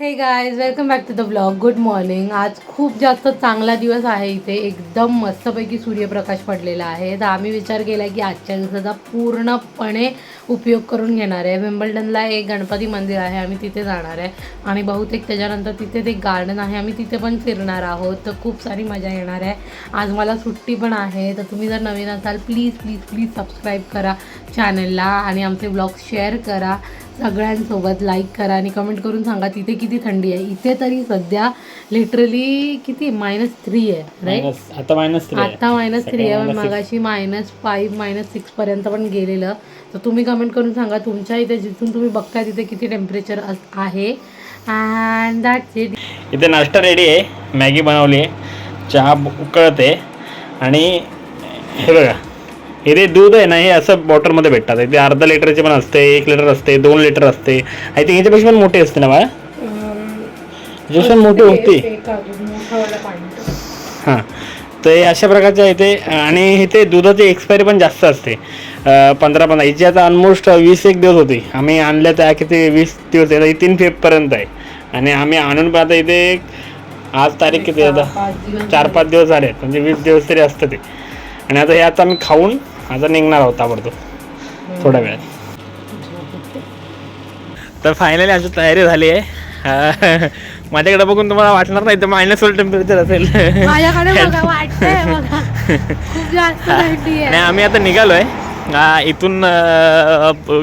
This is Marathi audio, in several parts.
हे guys welcome back to the blog. Good morning. आज खूप जास्त चांगला दिवस आहे. इथे एकदम मस्तपैकी सूर्यप्रकाश पडलेला आहे. तर आम्ही विचार केला की आजच्या दिवसाचा पूर्णपणे उपयोग करून घेणार आहे. विम्बल्डनला एक गणपती मंदिर आहे, आम्ही तिथे जाणार आहे आणि बहुतेक त्याच्यानंतर तिथे ते गार्डन आहे, आम्ही तिथे पण फिरणार आहोत. तर खूप सारी मजा येणार आहे. आज मला सुट्टी पण आहे. तर तुम्ही जर नवीन असाल प्लीज प्लीज प्लीज सबस्क्राईब करा चॅनलला आणि आमचे ब्लॉग शेअर करा सगळ्यांसोबत, लाईक करा आणि कमेंट करून सांगा तिथे किती थंडी आहे. इथे तरी सध्या लिटरली किती -3 आहे, राईट? आता -3 आहे. पण मगाशी -5 -6 पर्यंत पण गेलेलं. तर तुम्ही कमेंट करून सांगा तुमच्या इथे जिथून तुम्ही बघताय तिथे किती टेम्परेचर आहे. And that's it. इथे नाश्ता रेडी आहे. मॅगी बनवली आहे, चहा उकळते आणि हे बघा इथे दूध आहे ना, हे असं बॉटलमध्ये भेटतात. इथे अर्धा लिटरचे पण असते, 1 लिटर असते, 2 लिटर असते. आय थिंक याच्यापेक्षा पण मोठी असते ना बाळा, याच्यापेक्षा मोठी होती. हां, तर हे अशा प्रकारचे इथे. आणि इथे दुधाची एक्सपायरी पण जास्त असते, 15 हिची आता ऑलमोस्ट 20-1 दिवस होती. आम्ही आणल्या त्या किती 20 दिवस आहे, 3 फेब्रुवारीपर्यंत आहे. आणि आम्ही आणून पण आता इथे आज तारीख किती आता 4-5 दिवस झाले, म्हणजे 20 दिवस तरी असतं ते. आणि आता हे आता आम्ही खाऊन आता निघणार आहोत आवडतो थोड्या वेळात. तर फायनली आमची तयारी झाली आहे. माझ्याकडे बघून तुम्हाला वाटणार नाही तर -1 टेम्परेचर असेल. आणि आम्ही आता निघालो आहे. इथून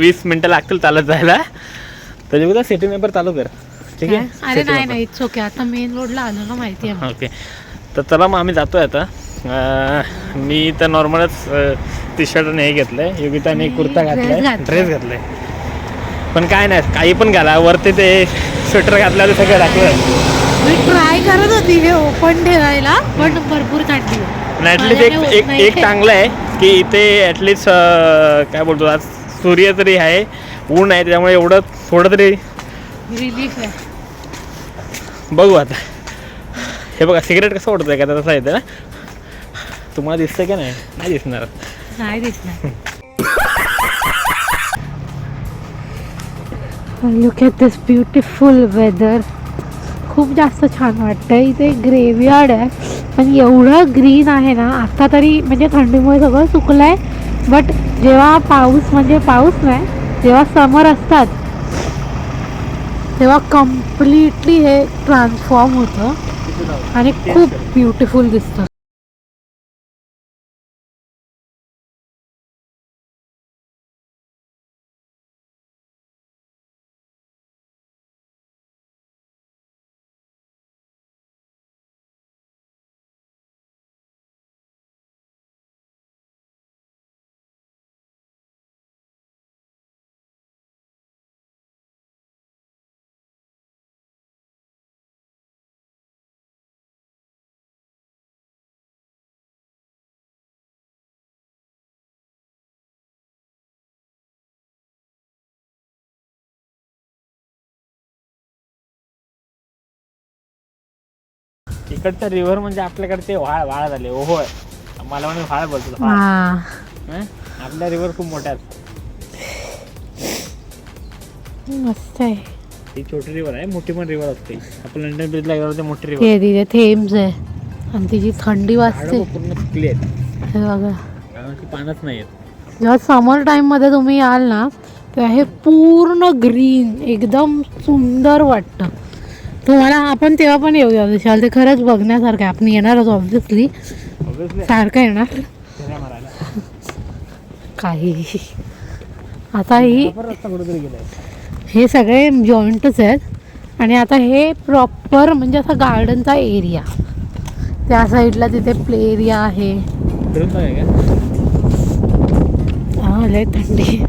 20 मिनटं लागतील चालत जायला. तर सिटी मॅपर चालू कर, ठीक आहे? अरे नाही इट्स ओके. आता मेन रोडला आलो ना, माहिती आहे. ओके, तर चला मग आम्ही जातोय आता. मी तर नॉर्मलच टी शर्ट नाही घेतलंय, योगिताने कुर्ता घातलाय, ड्रेस घातलाय. पण काय नाही, काही पण घाला, वरती ते स्वेटर घातल्यावर सगळं टाकलं. मी ट्राय करत होती हे ओपन ठेवायला, पण भरपूर थंडी. ॲटलिस्ट एक चांगलं आहे की इथे ॲटलिस्ट काय बोलतो, आज सूर्य तरी आहे, ऊन आहे, त्यामुळे एवढं थोडं तरी रिलीफ आहे. बघू आता. हे बघा सिगरेट कसं ओढतंय का, तसं येतं ना. तुम्हाला दिसतंय का? नाही दिसणार. नाही दिसणार. Look at this beautiful weather. खूप जास्त छान वाटतं. इथे ग्रेवयार्ड आहे, पण एवढं ग्रीन आहे ना. आता तरी म्हणजे थंडीमुळे सगळं सुकलं आहे, बट जेव्हा पाऊस नाही, जेव्हा समर असतात तेव्हा कम्प्लिटली हे ट्रान्सफॉर्म होतं आणि खूप ब्युटिफुल दिसतं. इकडचं रिव्हर म्हणजे आपल्याकडचे वाळ झाले. ओहो, मला म्हणजे व्हाळ बोलतो. आपल्या रिव्हर खूप मोठ्या आहेत. मस्त आहे. ही छोटी रिव्हर आहे, मोठी पण रिव्हर असते. आपण लंडन ब्रिजला गेलो मोठी रिव्हर. तिथे थेम्स आहे आणि तिची थंडी वाजते. पूर्ण सुकली आहेत, हे बघा, पानच नाही आहेत. जेव्हा समर टाईममध्ये तुम्ही याल ना, तेव्हा हे पूर्ण ग्रीन एकदम सुंदर वाटतं तुम्हाला. आपण तेव्हा पण येऊया विशाल, ते खरंच बघण्यासारखं आहे. आपण येणारच ऑब्व्हियसली, सारखं येणार काही. आता हे सगळे जॉईंटच आहेत आणि आता हे प्रॉपर म्हणजे असा गार्डनचा एरिया. त्या साईडला तिथे प्ले एरिया आहे. हा, लय थंडी.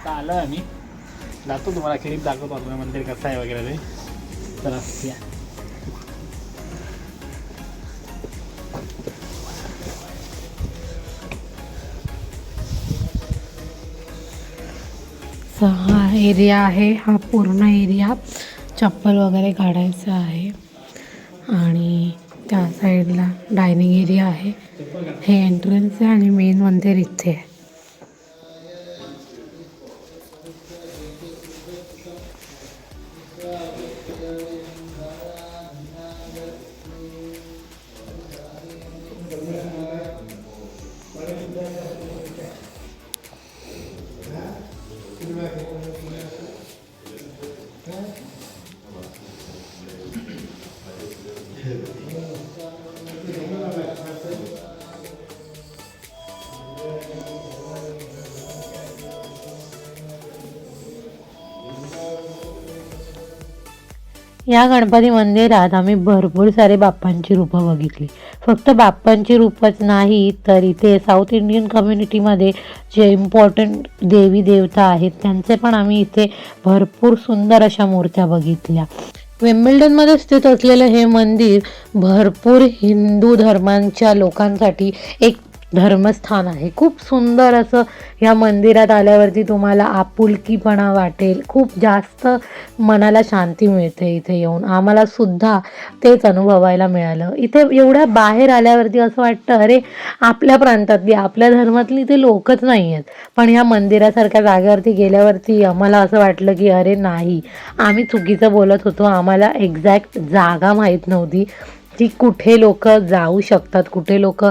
आता आलो आम्ही, जातो तुम्हाला खिडीत दाखवतो आपलं मंदिर कसं आहे वगैरे ते. चला या. हा एरिया आहे, हा पूर्ण एरिया चप्पल वगैरे काढायचं आहे. आणि त्या साईडला डायनिंग एरिया आहे. हे एंट्रन्स आहे आणि मेन मंदिर इथे आहे. या गणपती मंदिरात आम्ही भरपूर सारे बाप्पांची रूपं बघितली. फक्त बाप्पांची रूपच नाही तर इथे साऊथ इंडियन कम्युनिटीमध्ये जे इम्पॉर्टंट देवी देवता आहेत त्यांचे पण आम्ही इथे भरपूर सुंदर अशा मूर्त्या बघितल्या. विम्बल्डनमध्ये स्थित असलेलं हे मंदिर भरपूर हिंदू धर्मांच्या लोकांसाठी एक धर्मस्थान आहे. खूप सुंदर असं ह्या मंदिरात आल्यावरती तुम्हाला आपुलकीपणा वाटेल. खूप जास्त मनाला शांती मिळते इथे येऊन. आम्हाला सुद्धा तेच अनुभवायला मिळालं. इथे एवढ्या बाहेर आल्यावरती असं वाटतं अरे आपल्या प्रांतातली आपल्या धर्मातली इथे लोकच नाही आहेत. पण ह्या मंदिरासारख्या जागेवरती गेल्यावरती आम्हाला असं वाटलं की अरे नाही, आम्ही चुकीचं बोलत होतो. आम्हाला एक्झॅक्ट जागा माहीत नव्हती की कुठे लोक जाऊ शकतात, कुठे लोक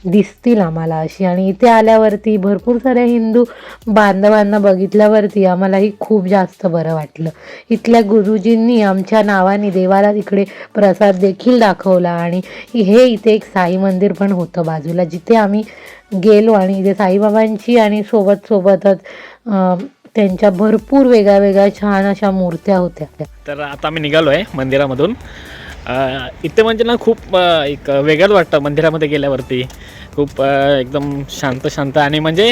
दिसतील आम्हाला अशी. आणि इथे आल्यावरती भरपूर साऱ्या हिंदू बांधवांना बघितल्यावरती आम्हालाही खूप जास्त बरं वाटलं. इथल्या गुरुजींनी आमच्या नावाने देवाला तिकडे प्रसाद देखील दाखवला. आणि हे इथे एक साई मंदिर पण होतं बाजूला जिथे आम्ही गेलो. आणि इथे साईबाबांची आणि सोबतच त्यांच्या भरपूर वेगळ्या वेगळ्या छान अशा मूर्त्या होत्या. तर आता आम्ही निघालो आहे मंदिरामधून. इथे म्हणजे ना खूप एक वेगळंच वाटतं मंदिरामध्ये गेल्यावरती. खूप एकदम शांत आणि म्हणजे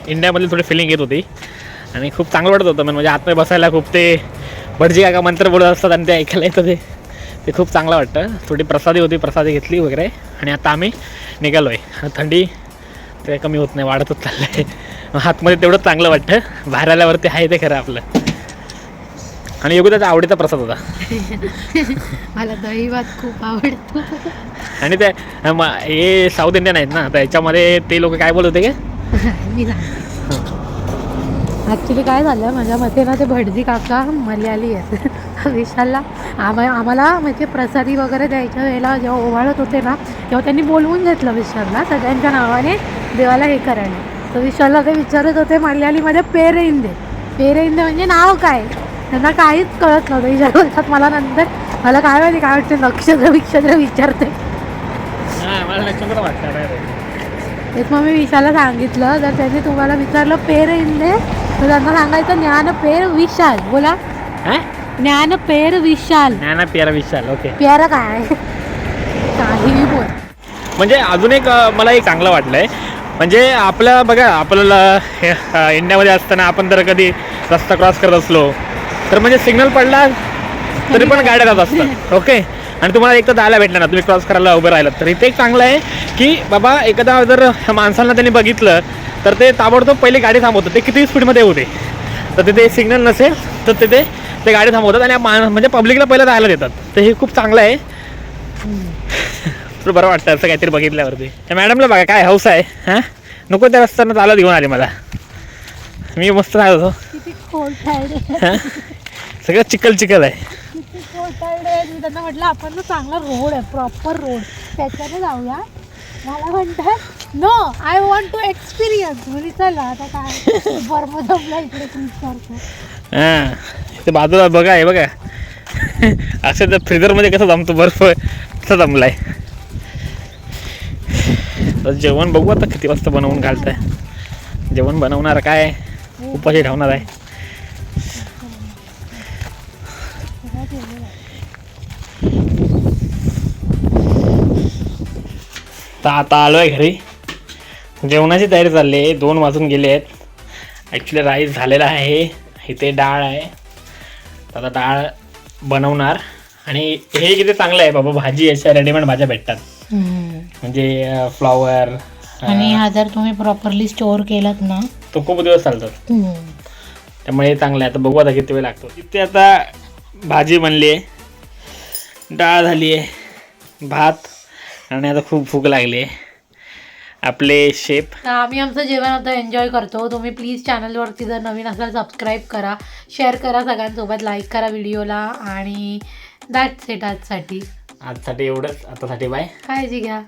इंडियामधली थोडी फिलिंग येत होती आणि खूप चांगलं वाटत होतं. म्हणजे आतमध्ये बसायला खूप ते भटजी काका मंत्र बोलत असतात आणि ते ऐकायला येतं ते खूप चांगलं वाटतं. थोडी प्रसादी होती, प्रसादी घेतली वगैरे आणि आता आम्ही निघालो आहे. थंडी ते कमी होत नाही, वाढतच चाललं आहे. आतमध्ये तेवढं चांगलं वाटतं, बाहेर आल्यावरती आहे ते खरं आपलं. आणि योगिताचा आवडीचा प्रसाद होता. मला दही भात खूप आवडतो. आणि ते हे साऊथ इंडियन आहेत ना, तर याच्यामध्ये ते लोक काय बोलत होते का मी ॲक्च्युली काय झालं माझ्या मते ना, ते भटजी काका मल्याळी आहेत. विशालला आम्हाला म्हणजे प्रसादी वगैरे द्यायच्या वेळेला जेव्हा ओवाळत होते ना तेव्हा त्यांनी बोलवून घेतलं विशालला सगळ्यांच्या नावाने देवाला हे करायला. तर विशालला ते विचारत होते मल्याळीमध्ये पेरे इंदे म्हणजे नाव काय. त्यांना काहीच कळत नव्हतं. विचार बोलतात मला नंतर मला काय माहिती काय वाटते नक्षत्र विचारते. तेच मग मी विशालला सांगितलं जर त्यांनी तुम्हाला विचारलं पेर इंदे तर त्यांना सांगायचं ज्ञानपेर विशाल. बोला ज्ञानपेर विशाल. ओके. पेर काय काहीही बोल. म्हणजे अजून एक मला एक चांगलं वाटलंय. म्हणजे आपलं बघा, आपल्याला इंडियामध्ये असताना आपण जर कधी रस्ता क्रॉस करत असलो तर म्हणजे सिग्नल पडला तरी पण गाड्या जात असतात. ओके. आणि तुम्हाला एक तर जायला भेटलं ना, तुम्ही क्रॉस करायला उभं राहिलं तर इथे एक चांगलं आहे की बाबा एखादा जर माणसांना त्यांनी बघितलं तर ते ताबडतोब पहिले गाडी थांबवतात. ते किती स्पीडमध्ये होते तर तिथे सिग्नल नसेल तर तिथे ते गाडी थांबवतात आणि म्हणजे पब्लिकला पहिलं जायला देतात. तर हे खूप चांगलं आहे. तर बरं वाटतं असं काहीतरी बघितल्यावरती. त्या मॅडमला बघा काय हौस आहे. हां नको त्या रस्त्यानं चालत घेऊन आले मला. मी मस्त राहत होतो. सगळं चिखल आहे. मी त्यांना म्हटलं आपण ना चांगला रोड आहे, प्रॉपर रोड, त्याच्याने जाऊया. मला म्हणतात no I want to experience. म्हणजे चला आता काय बर्फ जमला इकडे विचारतो. हां ते बाजूला बघा आहे बघा असं तर फ्रीजरमध्ये कसं जमतो बर्फ तसं जमलाय. तर जेवण बघू आता किती वाजता बनवून घालताय. जेवण बनवणार काय उपाशी ठेवणार आहे. तर आता आलो आहे घरी. जेवणाची तयारी चालली आहे. 2 वाजून गेले आहेत ॲक्च्युली राईस झालेला आहे, इथे डाळ आहे. आता डाळ बनवणार. आणि हे किती चांगलं आहे बाबा, भाजी अशा रेडीमेड भाज्या भेटतात, म्हणजे फ्लॉवर. आणि हा जर तुम्ही प्रॉपरली स्टोअर केलात ना तो खूप दिवस चालतात, त्यामुळे हे चांगलं आहे. आता बघू आता किती वेळ लागतो. इथे आता भाजी बनली आहे, डाळ झाली आहे, भात, आणि आता खूप भूक लागली आहे. आपले शेफ. तर आम्ही आमचं जेवण आता एन्जॉय करतो. तुम्ही प्लीज चॅनलवरती जर नवीन असाल सबस्क्राईब करा, शेअर करा सगळ्यांसोबत, लाईक करा व्हिडिओला. आणि दॅट्स इट आजसाठी एवढंच. आतासाठी बाय. काळजी घ्या.